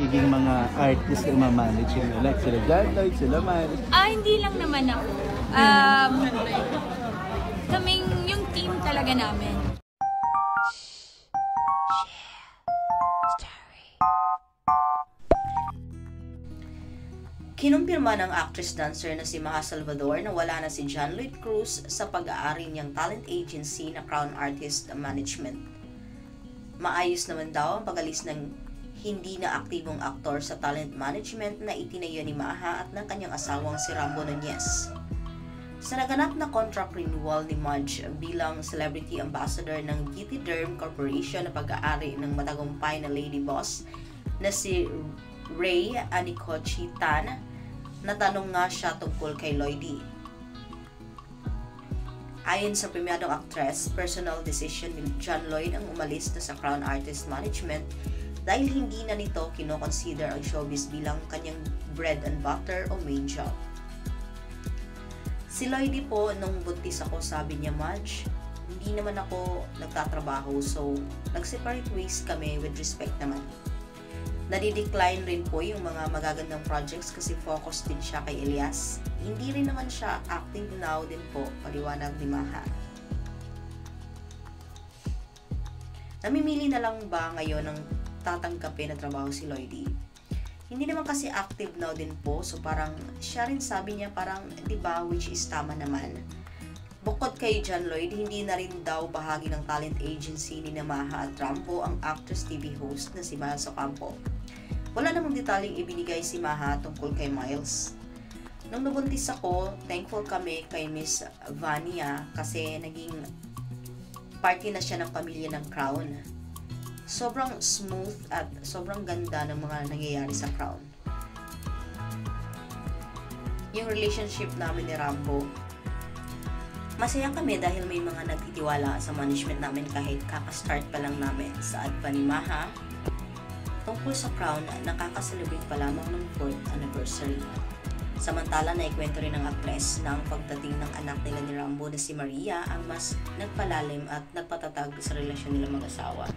magiging mga artists na mamanage nyo? Like sila John Lloyd, sila Miles? Hindi lang naman ako. Kaming yung team talaga namin. Kinumpirma ng actress-dancer na si Maha Salvador na wala na si John Lloyd Cruz sa pag-aari niyang talent agency na Crown Artist Management. Maayos naman daw ang pag-alis ng hindi na aktibong aktor sa talent management na itinayo ni Maha at ng kanyang asawang si Rambo Nunez. Sa naganap na contract renewal ni Mudge bilang celebrity ambassador ng GT Derm Corporation na pag-aari ng matagumpay na lady boss na si Ray Anicochi Tan, natanong nga siya tungkol kay Lloydie. Ayon sa premiadong actress, personal decision ni John Lloyd ang umalis na sa Crown Artist Management dahil hindi na nito kinoconsider ang showbiz bilang kanyang bread and butter o main job. Si Lloydie po, nung buntis ako, sabi niya, Mudge, hindi naman ako nagtatrabaho, so nag-separate ways kami with respect naman. Nadidecline rin po yung mga magagandang projects kasi focus din siya kay Elias. Hindi rin naman siya active now din po, paliwanag ni Maha. Namimili na lang ba ngayon ng tatanggapin na trabaho si Lloydie? Hindi naman kasi active now din po, so parang siya rin sabi niya parang, di ba, which is tama naman. Bukod kay John Lloyd, hindi na rin daw bahagi ng talent agency ni Maha at Rambo ang actress TV host na si Miles Ocampo. Wala namang detalyeng ibinigay si Maha tungkol kay Miles. Nung nabuntis ako, thankful kami kay Miss Vania kasi naging party na siya ng pamilya ng Crown. Sobrang smooth at sobrang ganda ng mga nangyayari sa Crown. Yung relationship namin ni Rambo, masaya kami dahil may mga nagtitiwala sa management namin kahit kakastart pa lang namin. Saad pa ni Maha, tungkol sa Crown, nakaka-celebrate pa lamang ng 4th anniversary. Samantala, naikwento rin ng actress na ang pagdating ng anak nila ni Rambo na si Maria ang mas nagpalalim at nagpatatag sa relasyon nila mag-asawa.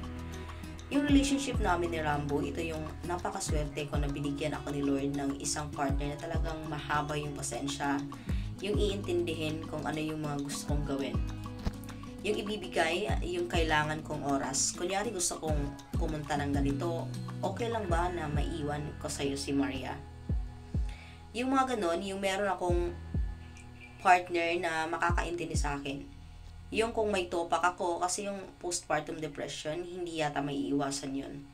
Yung relationship namin ni Rambo, ito yung napakaswerte ko na binigyan ako ni Lord ng isang partner na talagang mahaba yung pasensya, yung iintindihin kung ano yung mga gusto kong gawin. Yung ibibigay, yung kailangan kong oras. Kunyari gusto kong pumunta ng ganito, okay lang ba na maiwan ko sa'yo si Maria? Yung mga ganon, yung meron akong partner na makakaintindi sa akin. Yung kung may topak ako, kasi yung postpartum depression, hindi yata may iiwasan yun.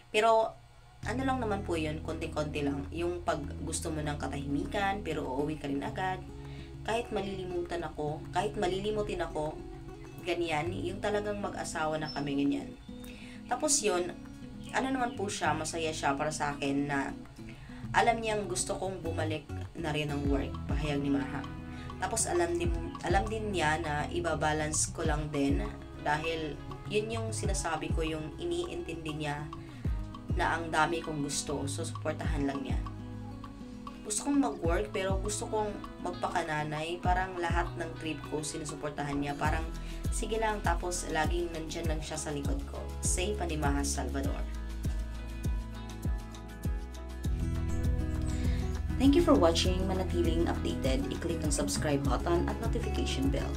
Pero, ano lang naman po yun, konti-konti lang. Yung pag gusto mo ng katahimikan, pero uuwi ka rin agad. Kahit malilimutin ako, ganyan, yung talagang mag-asawa na kami ganyan. Tapos yun, ano naman po siya, masaya siya para sa akin na alam niyang gusto kong bumalik na rin ng work, pahayag ni Maha. Tapos alam din niya na ibabalance ko lang din dahil yun yung sinasabi ko, yung iniintindi niya na ang dami kong gusto, so suportahan lang niya. Gusto kong mag-work pero gusto kong magpakananay, parang lahat ng trip ko sinusuportahan niya, parang sige lang, tapos laging nandyan lang siya sa likod ko. Say pa ni Maha Salvador. Thank you for watching. Manatiling updated, i-click ang subscribe button at notification bell.